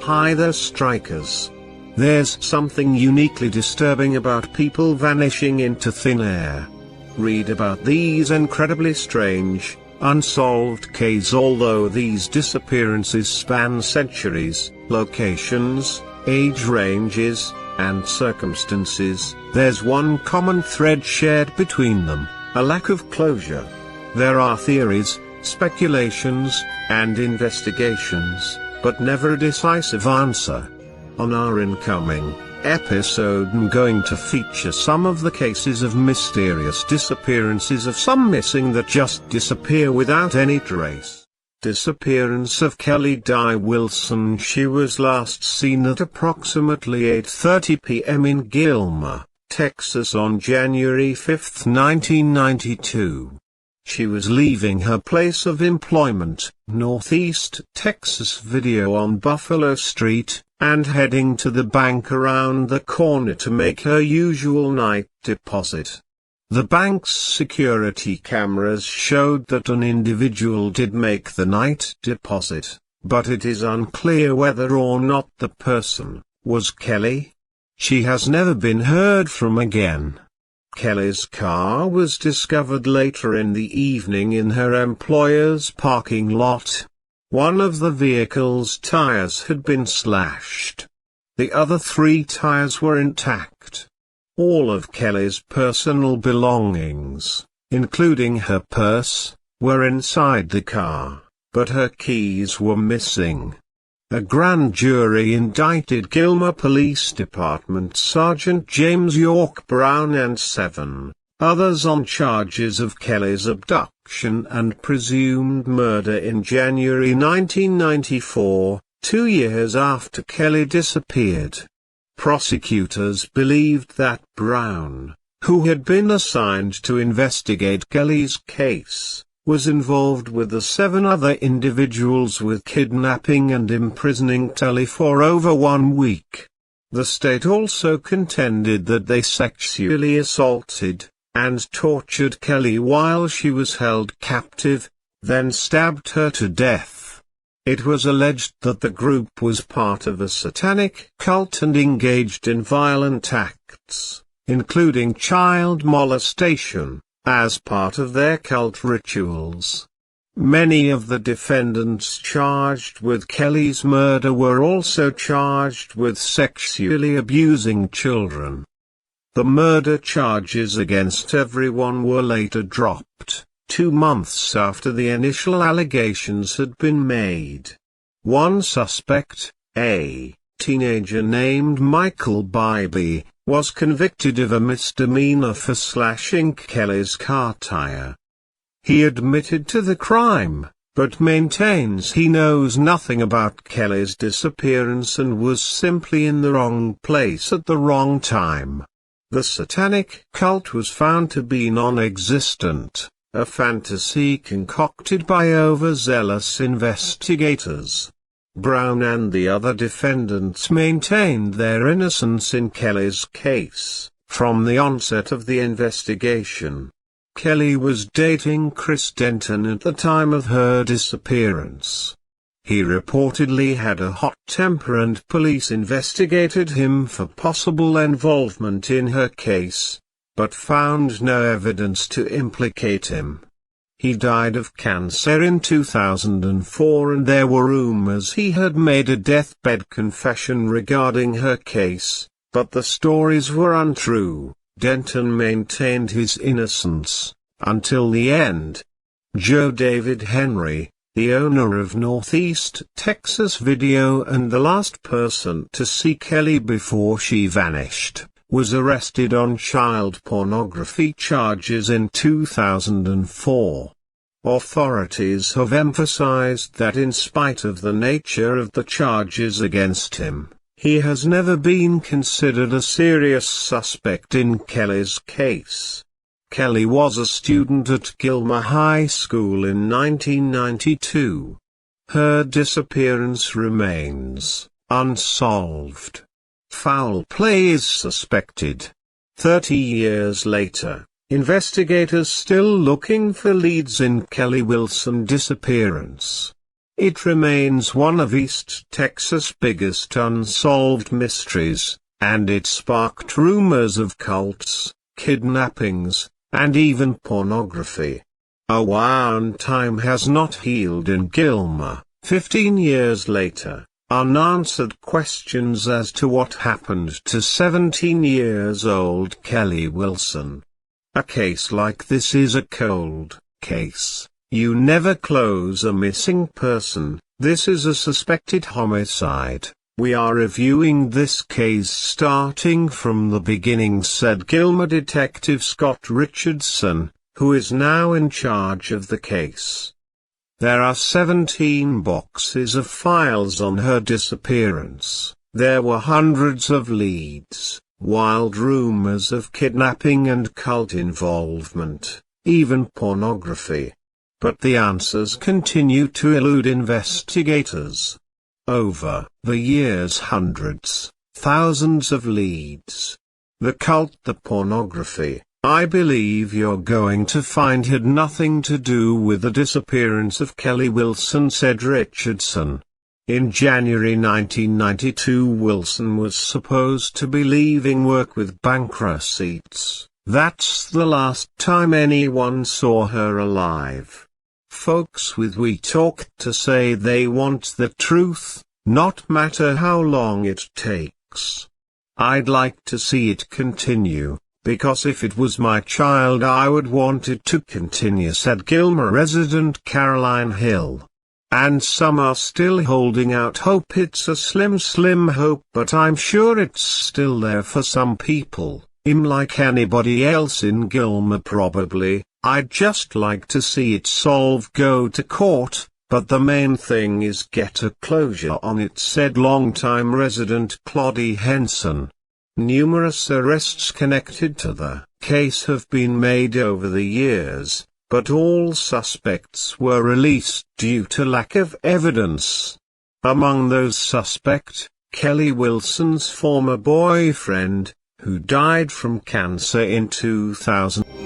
Hi there, strikers. There's something uniquely disturbing about people vanishing into thin air. Read about these incredibly strange, unsolved cases. Although these disappearances span centuries, locations, age ranges, and circumstances, there's one common thread shared between them: a lack of closure. There are theories, speculations, and investigations, but never a decisive answer. On our incoming episode, I'm going to feature some of the cases of mysterious disappearances, of some missing that just disappear without any trace. Disappearance of Kelly Di Wilson. She was last seen at approximately 8:30 p.m. in Gilmer, Texas on January 5, 1992. She was leaving her place of employment, Northeast Texas Video on Buffalo Street, and heading to the bank around the corner to make her usual night deposit. The bank's security cameras showed that an individual did make the night deposit, but it is unclear whether or not the person was Kelly. She has never been heard from again. Kelly's car was discovered later in the evening in her employer's parking lot. One of the vehicle's tires had been slashed. The other 3 tires were intact. All of Kelly's personal belongings, including her purse, were inside the car, but her keys were missing. A grand jury indicted Gilmer Police Department Sergeant James York Brown and 7 others on charges of Kelly's abduction and presumed murder in January 1994, 2 years after Kelly disappeared. Prosecutors believed that Brown, who had been assigned to investigate Kelly's case, was involved with the 7 other individuals with kidnapping and imprisoning Kelly for over 1 week. The state also contended that they sexually assaulted and tortured Kelly while she was held captive, then stabbed her to death. It was alleged that the group was part of a satanic cult and engaged in violent acts, including child molestation, as part of their cult rituals. Many of the defendants charged with Kelly's murder were also charged with sexually abusing children. The murder charges against everyone were later dropped, 2 months after the initial allegations had been made. One suspect, a teenager named Michael Bybee, was convicted of a misdemeanor for slashing Kelly's car tire. He admitted to the crime, but maintains he knows nothing about Kelly's disappearance and was simply in the wrong place at the wrong time. The satanic cult was found to be non-existent, a fantasy concocted by overzealous investigators. Brown and the other defendants maintained their innocence in Kelly's case from the onset of the investigation. Kelly was dating Chris Denton at the time of her disappearance. He reportedly had a hot temper and police investigated him for possible involvement in her case, but found no evidence to implicate him. He died of cancer in 2004 and there were rumors he had made a deathbed confession regarding her case, but the stories were untrue. Denton maintained his innocence until the end. Joe David Henry, the owner of Northeast Texas Video and the last person to see Kelly before she vanished, was arrested on child pornography charges in 2004. Authorities have emphasized that in spite of the nature of the charges against him, he has never been considered a serious suspect in Kelly's case. Kelly was a student at Gilmer High School in 1992. Her disappearance remains unsolved. Foul play is suspected. 30 years later, investigators still looking for leads in Kelly Wilson disappearance. It remains one of East Texas' biggest unsolved mysteries, and it sparked rumors of cults, kidnappings, and even pornography. A wound time has not healed in Gilmer. 15 years later, unanswered questions as to what happened to 17-year-old Kelly Wilson. A case like this is a cold case. You never close a missing person. This is a suspected homicide. We are reviewing this case starting from the beginning, said Gilmer Detective Scott Richardson, who is now in charge of the case. There are 17 boxes of files on her disappearance. There were hundreds of leads, wild rumors of kidnapping and cult involvement, even pornography. But the answers continue to elude investigators. Over the years, hundreds, thousands of leads. The cult, the pornography, I believe you're going to find had nothing to do with the disappearance of Kelly Wilson, said Richardson. In January 1992, Wilson was supposed to be leaving work with bank receipts. That's the last time anyone saw her alive. Folks with We Talk to say they want the truth, not matter how long it takes. I'd like to see it continue, because if it was my child I would want it to continue, said Gilmer resident Caroline Hill. And some are still holding out hope. It's a slim hope, but I'm sure it's still there for some people. Like anybody else in Gilmer probably. I'd just like to see it solved, go to court, but the main thing is get a closure on it, said longtime resident Claudie Henson. Numerous arrests connected to the case have been made over the years, but all suspects were released due to lack of evidence. Among those suspects, Kelly Wilson's former boyfriend, who died from cancer in 2000.